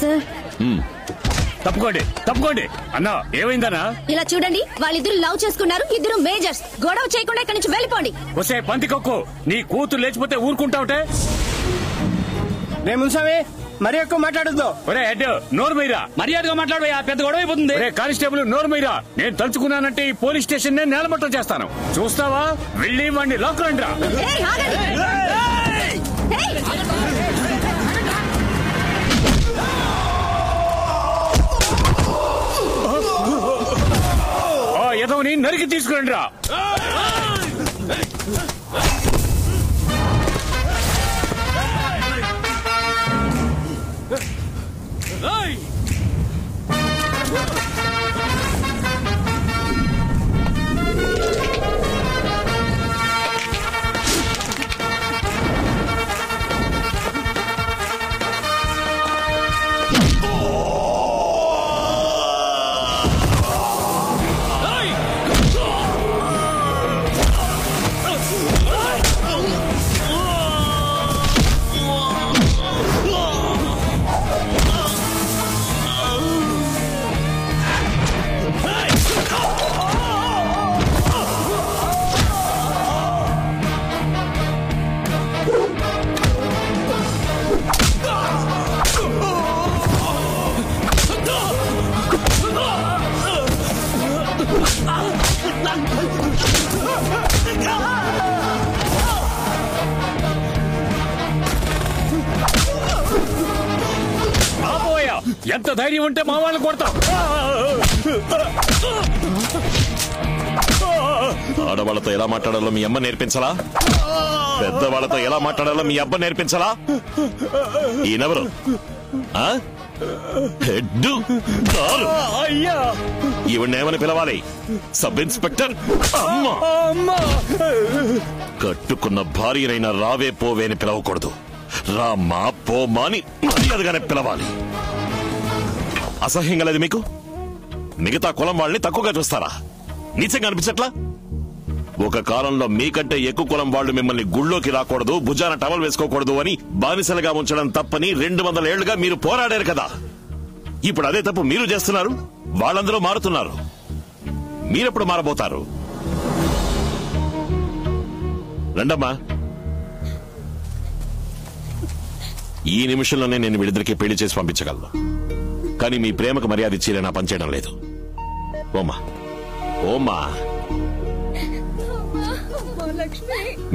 Sir. తప్పుకోండి తప్పుకోండి. అన్నా ఏమైందన్నా? ఇలా చూడండి, వాళ్ళిద్దరు లవ్ చేసుకున్నారు, ఇద్దరు మేజర్స్. గొడవ చేయకుండా ఇక్కడి నుంచి వెళ్ళిపోండి. వసే పందికొక్కు, నీ కూతురు లేచిపోతే ఊరుకుంటావుటే? మున్సామి మరి ఎక్కువ మాట్లాడద్దు. ఒరే హెడ్, నోరు మీరా, మర్యాదగా మాట్లాడబోయా, పెద్ద గొడవ అయిపోతుంది. కానిస్టేబుల్ నోరు మీరా. నేను తలుచుకున్నానంటే ఈ పోలీస్ స్టేషన్ నేలమట్టం చేస్తాను. చూస్తావా? వెళ్ళి వాడిని లాక్ రండి రా. ఎదవని నరికి తీసుకురండి రా. ఎంత ధైర్యం ఉంటే మా వాళ్ళని కొడతాం. ఆడవాళ్లతో ఎలా మాట్లాడాలో మీ అమ్మ నేర్పించాలా? పెద్దవాళ్లతో ఎలా మాట్లాడాలో మీ అబ్బ నేర్పించాలా? ఈయనెవరు? ఈవిడేమని పిలవాలి? Sub inspector. కట్టుకున్న భార్యనైనా రావే పోవే అని పిలవకూడదు. రామ్మా పోమా అని మర్యాదగానే పిలవాలి. అసహ్యంగా లేదు మీకు? మిగతా కులం వాళ్ళని తక్కువగా చూస్తారా? నీచంగా అనిపించట్లా? ఒక కాలంలో మీకంటే ఎక్కువ కులం వాళ్ళు మిమ్మల్ని గుళ్ళోకి రాకూడదు, భుజాన టవల్ వేసుకోకూడదు అని బానిసలుగా ఉంచడం తప్పని 200 ఏళ్లుగా మీరు పోరాడారు కదా. ఇప్పుడు అదే తప్పు మీరు చేస్తున్నారు. వాళ్ళందరూ మారుతున్నారు. మీరెప్పుడు మారబోతారు? రండమ్మా. ఈ నిమిషంలోనే నేను వీళ్ళిద్దరికీ పెళ్లి చేసి పంపించగలను. కానీ మీ ప్రేమకు మర్యాద ఇచ్చి నా పనిచేయడం లేదు. ఓమా ఓమా,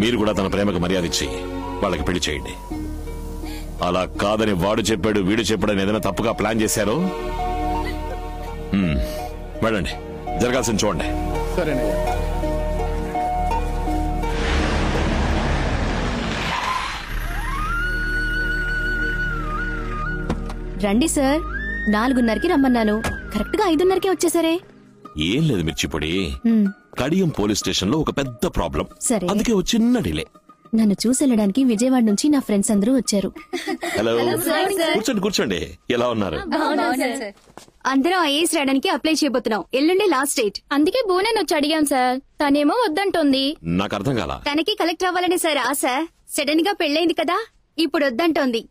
మీరు కూడా తన ప్రేమకు మర్యాద ఇచ్చి వాళ్ళకి పెళ్లి చేయండి. అలా కాదని వాడు చెప్పాడు వీడు చెప్పాడని ఏదైనా తప్పుగా ప్లాన్ చేశారో వెళ్ళండి, జరగాల్సింది చూడండి. సరేనయ్యా. రండి సార్, 4:30కి రమ్మన్నాను. కరెక్ట్ గా 5:30కే వచ్చేసరే. ఏం లేదు మిర్చిపొడి, కడియం పోలీస్ స్టేషన్ లో ఒక పెద్ద ప్రాబ్లం. సరే, అందుకే ఒక చిన్న డిలే. నన్ను చూసి వెళ్ళడానికి విజయవాడ నుంచి నా ఫ్రెండ్స్ అందరూ వచ్చారు. హలో, కూర్చోండి కూర్చోండి. ఎలా ఉన్నారు? అందరం ఐఏఎస్ రాయడానికి అప్లై చేయబోతున్నాం. ఎల్లుండి లాస్ట్ డేట్. అందుకే బోనని వచ్చి అడిగాం సార్. తనేమో వద్దంటోంది. నాకు అర్థం కాలా. తనకి కలెక్టర్ అవ్వాలని సార్ ఆశ. సడన్ గా పెళ్ళైంది కదా, ఇప్పుడు వద్దంటోంది.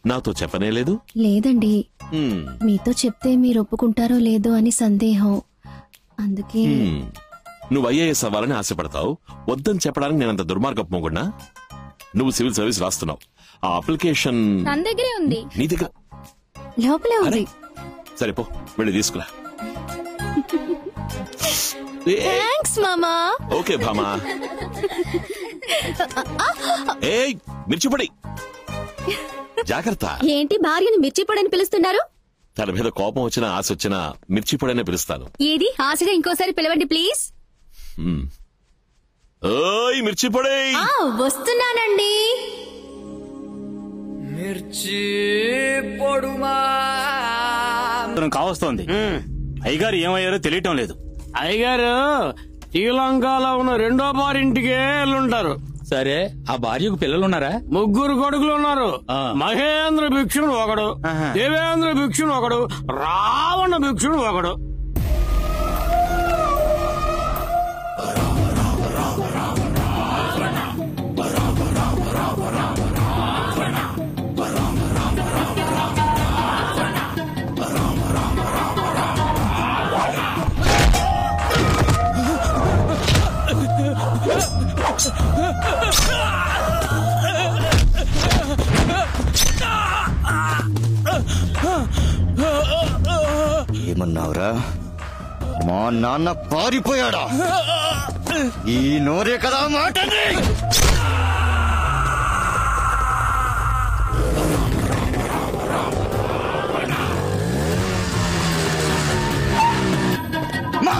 నాతో చెప్పనే లేదు? లేదండి, మీతో చెప్తే మీరు ఒప్పుకుంటారో లేదో అని సందేహం. అందుకే. నువ్వు ఐఏఎస్ అవ్వాలని ఆశపడతావు, వద్దని చెప్పడానికి నేనంత దుర్మార్గపు మొగుడ్నా? నువ్వు సివిల్ సర్వీస్ రాస్తున్నావు. ఆ అప్లికేషన్ తన దగ్గరే ఉంది. నీ దగ్గర లోపలే ఉంది. సరే పో, వెళ్ళి తీసుకురా. థాంక్స్ మామా. ఓకే భామా. ఏయ్ మిర్చిపొడి, జాగ్రత్త. ఏంటి భార్యను మిర్చిపొడని పిలుస్తున్నారు? తన మీద కోపం వచ్చినా ఆశ వచ్చినా మిర్చిపొడనే పిలుస్తాను. ఏది ఆశగా ఇంకోసారి పిలవండి ప్లీజ్. ఓయ్ మిర్చిపొడి. వస్తున్నానండి. మిర్చి పొడుమా కావస్తోంది. అయ్యగారు ఏమయ్యారో తెలియటం లేదు. అయ్యగారు శ్రీలంకలో ఉన్న 2వ బారింటికే వెళ్ళుంటారు. సరే, ఆ భార్యకు పిల్లలున్నారా? 3 కొడుకులు ఉన్నారు. మహేంద్ర భిక్షుడు ఒకడు, దేవేంద్ర భిక్షుడు ఒకడు, రావణ భిక్షుడు ఒకడు. మా నాన్న పారిపోయాడా? ఈ నోరే కదా మాటని. అమ్మా,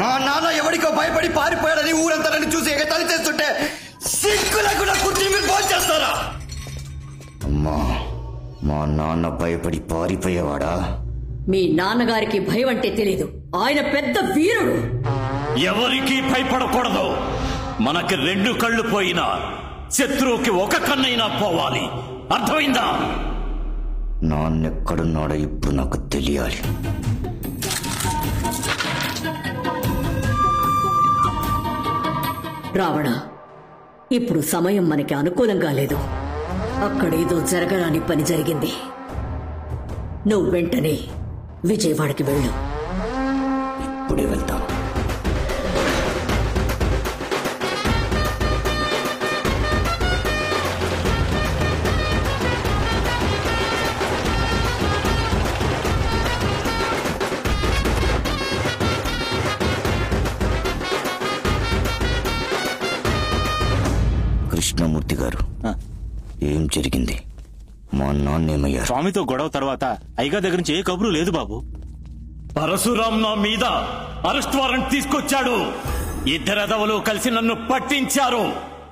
మా నాన్న ఎవడికో భయపడి పారిపోయాడని ఊరంతా నన్ను చూసి ఎగతాళి చేస్తుంటే సిగ్గులకు నా కుర్చీ మీద ఫోన్ చేస్తారా? అమ్మా, మా నాన్న భయపడి పారిపోయేవాడా? మీ నాన్నగారికి భయం అంటే తెలీదు. ఆయన పెద్ద వీరుడు. ఎవరికి భయపడకూడదు. మనకి 2 కళ్ళు పోయినా శత్రువుకి 1 కన్నైనా పోవాలి. అర్థమైందా? నాన్నెక్కడున్నాడో ఇప్పుడు నాకు తెలియాలి. రావణ, ఇప్పుడు సమయం మనకి అనుకూలంగా లేదు. అక్కడేదో జరగరాని పని జరిగింది. నువ్వు వెంటనే విజయవాడకి వెళ్ళు. ఇప్పుడే వెళ్తాను. కృష్ణమూర్తి గారు, ఏం జరిగింది? మా నాన్నేమయ్యారు? స్వామితో గొడవ తర్వాత అయ్యగా దగ్గర నుంచి ఏ కబురు లేదు బాబు. పరశురాం నా మీద అరెస్ట్ వారెంట్ తీసుకొచ్చాడు. 2 ఎదవలు కలిసి నన్ను పట్టించారు.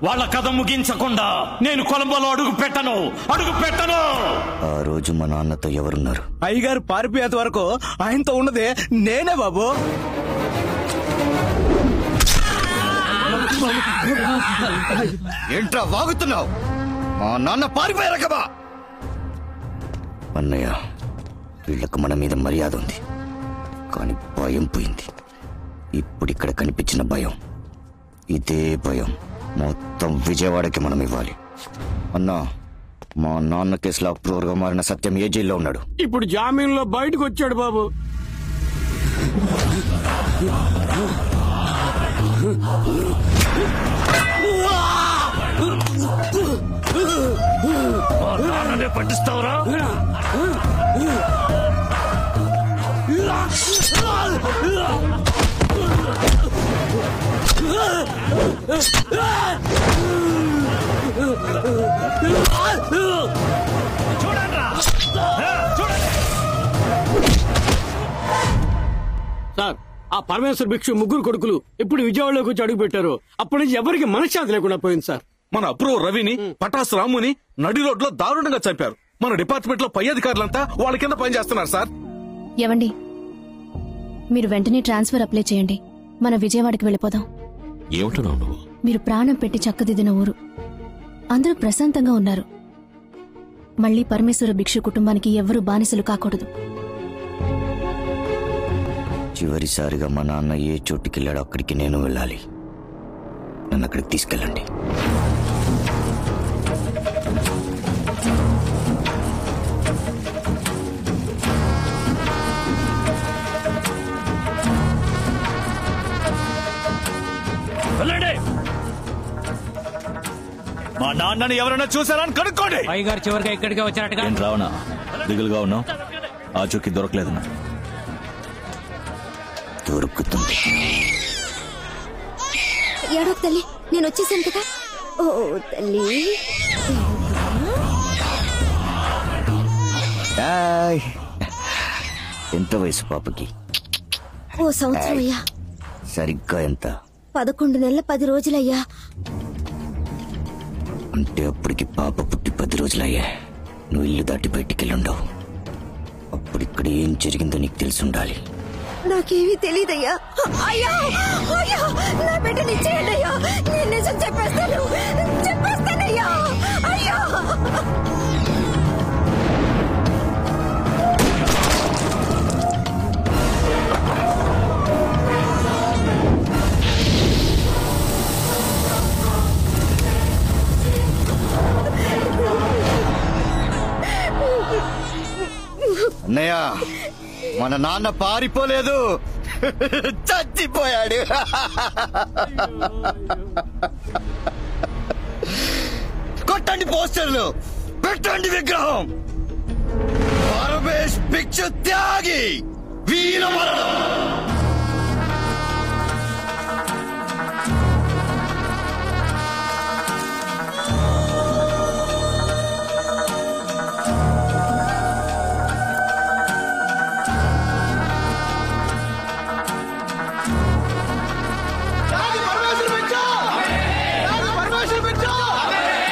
వాళ్ళ కథ ముగించకుండా నేను కొలంబోలో అడుగు పెట్టను. ఆ రోజు మా నాన్నతో ఎవరున్నారు? అయ్యగారు పారిపోయేంత వరకు ఆయనతో ఉన్నదే నేనే బాబు. ఏంట్రా వాగుతున్నావు? మా నాన్న పారిపోయారు కదా. అన్నయ్య, వీళ్ళకు మన మీద మర్యాద ఉంది, కానీ భయం పోయింది. ఇప్పుడు ఇక్కడ కనిపించిన భయం, ఇదే భయం మొత్తం విజయవాడకి మనం ఇవ్వాలి. అన్నా, మా నాన్న కేసులో అప్రూవర్గా మారిన సత్యం ఏ జైల్లో ఉన్నాడు? ఇప్పుడు జామీన్లో బయటకు వచ్చాడు బాబు. పట్టిస్తావురా? సార్, ఆ పరమేశ్వర భిక్షు 3 కొడుకులు ఇప్పుడు విజయవాడలోకి వచ్చి అడుగు పెట్టారు. అప్పటి నుంచి ఎవరికి మనశ్శాంతి లేకుండా పోయింది సార్. మన అప్రూవ్ రవిని, పటాస్ రాముని నడి రోడ్లో దారుణంగా చంపారు. మన డిపార్ట్మెంట్ లో పై అధికారులంతా వాళ్ళ కింద పనిచేస్తున్నారు సార్. ఏవండి, మీరు వెంటనే ట్రాన్స్ఫర్ అప్లై చేయండి. మన విజయవాడకి వెళ్ళిపోదాం. ఏమంటున్నావు నువ్వు? మీరు ప్రాణం పెట్టి చక్కదిద్దిన ఊరు, అందరూ ప్రశాంతంగా ఉన్నారు. మళ్లీ పరమేశ్వర భిక్షు కుటుంబానికి ఎవ్వరూ బానిసలు కాకూడదు. చివరిసారిగా మా నాన్న ఏ చోటుకెళ్ళాడో అక్కడికి నేను వెళ్ళాలి. నన్ను అక్కడికి తీసుకెళ్ళండి. వెళ్ళండి. మా నాన్నని ఎవరైనా చూసారా అని కనుక్కోండి. అయ్యగారు చివరిగా ఇక్కడికే వచ్చారటగా. ఏం రావనా దిగులుగా ఉన్నావు? ఆచూకీ దొరకలేదన్నా? దొరుకుతుంది. ఏడో తల్లి, నేను వచ్చేసాను కదా. ఓ తల్లి, ఎంత వయసు పాపకి? 1 సంవత్సరం అయ్యా. సరిగ్గా ఎంత? 11 నెలల 10 రోజులయ్యా. అంటే అప్పటికి పాప పుట్టి 10 రోజులయ్యా. నువ్వు ఇల్లు దాటి బయటికెళ్ళుండవు. అప్పుడు ఇక్కడ ఏం జరిగిందో నీకు తెలిసి ఉండాలి. నాకేమీ తెలీదయ్యా. అయ్యా, అయ్యా, నా బిడ్డని ఇచ్చేయండి అయ్యా. నేను నిజం చెప్పేస్తానయ్యా. అయ్యా, అన్నయ్య, మన నాన్న పారిపోలేదు, చచ్చిపోయాడు. కొట్టండి పోస్టర్లు, పెట్టండి విగ్రహం. రమేష్ భిక్షు త్యాగి వీరమరణం